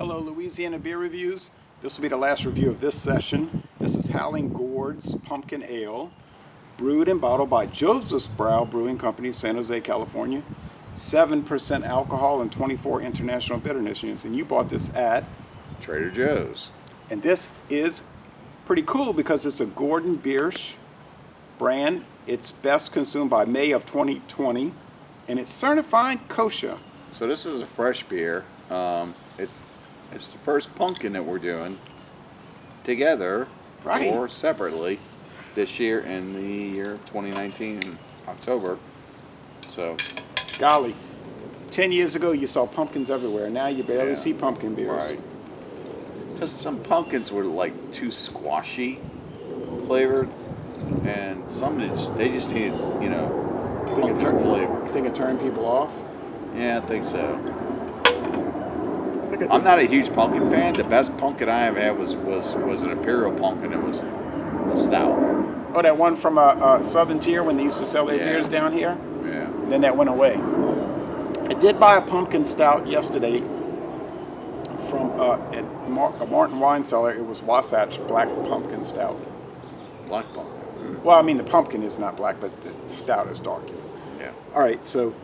Hello, Louisiana Beer Reviews. This will be the last review of this session. This is Howling Gourds Pumpkin Ale, brewed and bottled by Joseph's Brewing Company, San Jose, California. 7% alcohol and 24 international bitterness units. And you bought this at Trader Joe's. And this is pretty cool because it's a Gordon Biersch brand. It's best consumed by May of 2020, and it's certified kosher. So this is a fresh beer. It's the first pumpkin that we're doing together or separately this year in the year 2019 in October. So, golly, 10 years ago you saw pumpkins everywhere. Now you barely see pumpkin beers. Right. Because some pumpkins were like too squashy flavored, and some they just needed, pumpkin flavor. You think it turned people off? Yeah, I think so. I'm not a huge pumpkin fan. The best pumpkin I ever had was an imperial pumpkin. It was a stout. Oh, that one from Southern Tier when they used to sell their beers down here? Yeah. Then that went away. I did buy a pumpkin stout yesterday from at Martin Wine Cellar. It was Wasatch Black Pumpkin Stout. Black pumpkin. Well, I mean the pumpkin is not black, but the stout is dark. Yeah. All right, so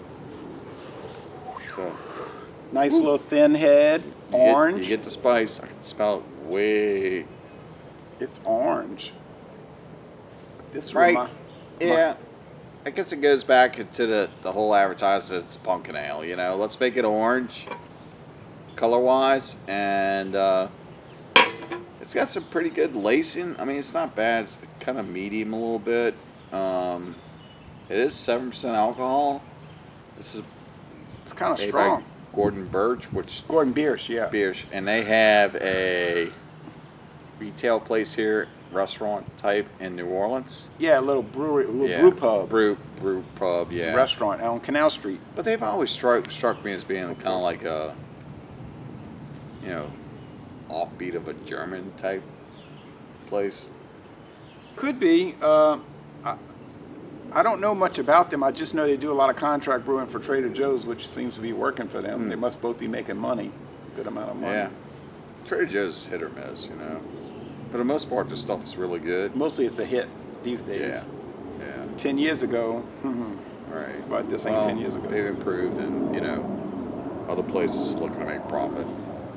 nice little thin head, orange. You get the spice. I can smell it way. It's orange. This right. Yeah. I guess it goes back to the whole advertisement. It's a pumpkin ale. Let's make it orange, color-wise, and it's got some pretty good lacing. I mean, it's not bad. It's kind of medium a little bit. It is 7% alcohol. It's kind of strong. Gordon Biersch, yeah. Biersch, and they have a retail place here, restaurant type in New Orleans. Yeah, a little brewery, brew pub. Brew pub, yeah. Restaurant on Canal Street. But they've always struck me as being kind of like a, offbeat of a German type place. Could be. I don't know much about them. I just know they do a lot of contract brewing for Trader Joe's, which seems to be working for them. They must both be making money, good amount of money. Yeah. Trader Joe's is hit or miss, For the most part, this stuff is really good. Mostly it's a hit these days. Yeah. 10 years ago. Right. But this ain't 10 years ago. They've improved, and, other places looking to make profit.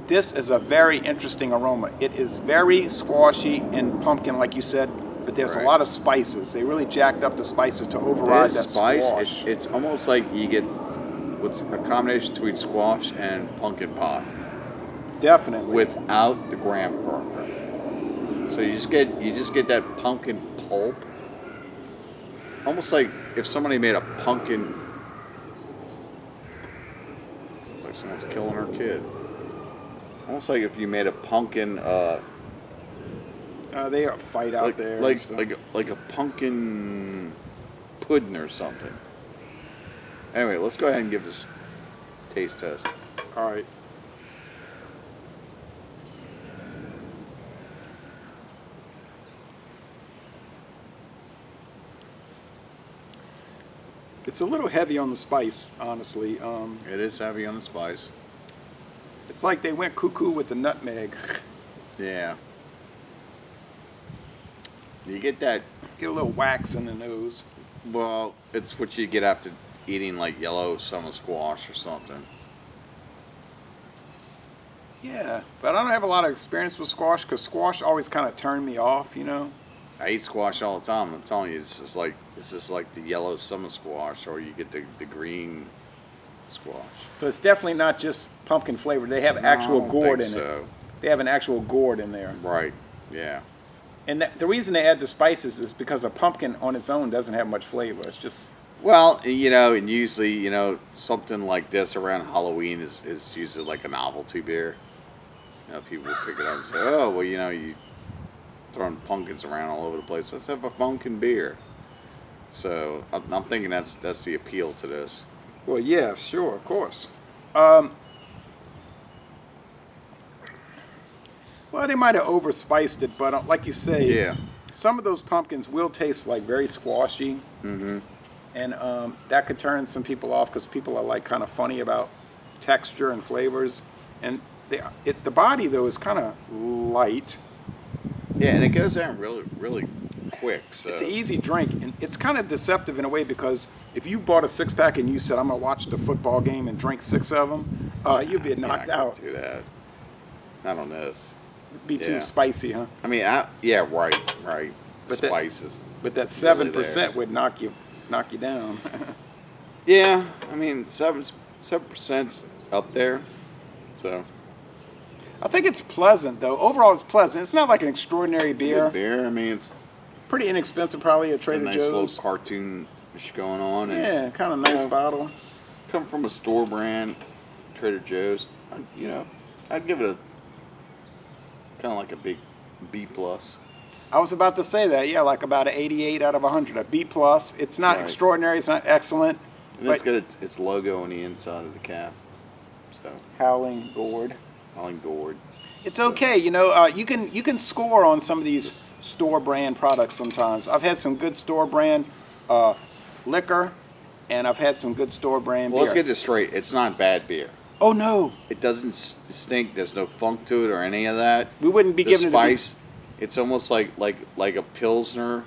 This is a very interesting aroma. It is very squashy and pumpkin, like you said, but there's a lot of spices. They really jacked up the spices to override that squash. It's almost like you get what's a combination between squash and pumpkin pie. Definitely. Without the graham cracker. So you just get that pumpkin pulp. Almost like if somebody made a pumpkin. Sounds like someone's killing her kid. Almost like if you made a pumpkin. They are fight out there. Like a pumpkin pudding or something. Anyway, let's go ahead and give this taste test. All right. It's a little heavy on the spice, honestly. It is heavy on the spice. It's like they went cuckoo with the nutmeg. Yeah. You get a little wax in the nose. Well, it's what you get after eating like yellow summer squash or something. Yeah, but I don't have a lot of experience with squash because squash always kind of turned me off, I eat squash all the time. I'm telling you, it's just like the yellow summer squash, or you get the green squash. So it's definitely not just pumpkin flavor. They have actual gourd in it. They have an actual gourd in there. Right. Yeah. And the reason they add the spices is because a pumpkin on its own doesn't have much flavor. It's just... Well, and usually, something like this around Halloween is usually like a novelty beer. People will pick it up and say, oh, well, you throwing pumpkins around all over the place. Let's have a pumpkin beer. So I'm thinking that's the appeal to this. Well, yeah, sure, of course. Well, they might have overspiced it, but like you say, some of those pumpkins will taste like very squashy. Mm-hmm. And that could turn some people off because people are like kind of funny about texture and flavors. And The body though is kind of light. Yeah, and it goes down really, really quick. So It's an easy drink, and it's kind of deceptive in a way because if you bought a 6-pack and you said I'm gonna watch the football game and drink 6 of them, you'd be knocked out. Do that. Not on this. It'd be too Yeah. spicy, huh? I mean, yeah, right. But that- Spices. But that Really 7% would knock you down. Yeah, I mean, 7%'s up there. So I think it's pleasant though. Overall, it's pleasant. It's not like an extraordinary it's a beer. good beer. I mean, it's Pretty inexpensive, probably at a Trader nice Joe's. little cartoon going on. And Yeah, kind of nice Yeah. bottle. come from a store brand, Trader Joe's. I'd give it a kind of like a big B plus. I was about to say that. Yeah, like about an 88 out of 100, a B plus. It's not Right. extraordinary. It's not excellent. And it's But- got its logo on the inside of the cap. So Howling Gourd. Howling Gourd. It's okay. You can score on some of these store brand products sometimes. I've had some good store brand liquor, and I've had some good store brand Well, beer. let's get this straight. It's not bad beer. Oh no, It doesn't stink. There's no funk to it or any of that. we wouldn't be The giving spice. It's almost like a pilsner,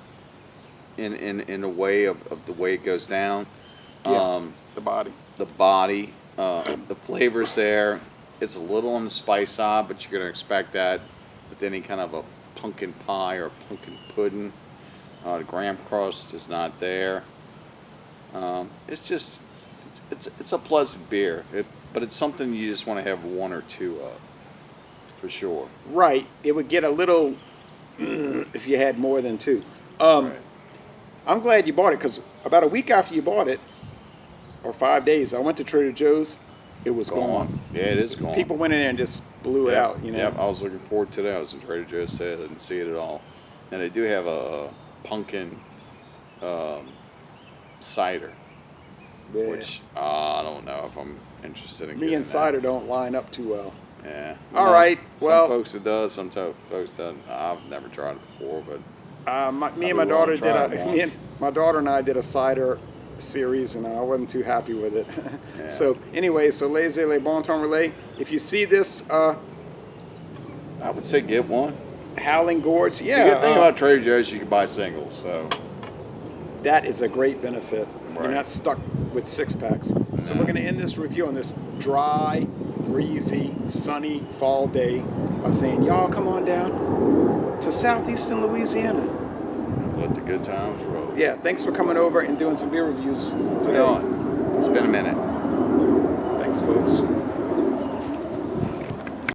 in a way of the way it goes down. the body. The body, the flavor's there. It's a little on the spice side, but you're gonna expect that with any kind of a pumpkin pie or pumpkin pudding. The graham crust is not there. It's just it's a pleasant beer, but it's something you just want to have one or two of, for sure. Right. It would get a little if you had more than 2. Right. I'm glad you bought it because about a week after you bought it, or 5 days, I went to Trader Joe's. It was gone. Yeah, it is gone. People went in there and just blew it out. Yep, I was looking forward to that. I was in Trader Joe's today. I didn't see it at all. And they do have a pumpkin cider, Yeah. which I don't know if I'm interested in Me getting and that. cider don't line up too well. Yeah. All right, well- some folks it does. Some folks doesn't. I've never tried it before, but Me I'd and my be willing daughter to try it me once. and my daughter and I did a cider series, and I wasn't too happy with it. Yeah. So anyway, so laissez les bon temps relais. If you see this I would say get one. Howling Gourds, The yeah, good thing about Trader Joe's, you can buy singles. So that is a great benefit. You're Right. not stuck with 6-packs. So No. we're going to end this review on this dry, breezy, sunny fall day by saying, y'all come on down to southeastern Louisiana. let the good times roll. Yeah, thanks for coming over and doing some beer reviews You today. know, it's been a minute. Thanks, folks.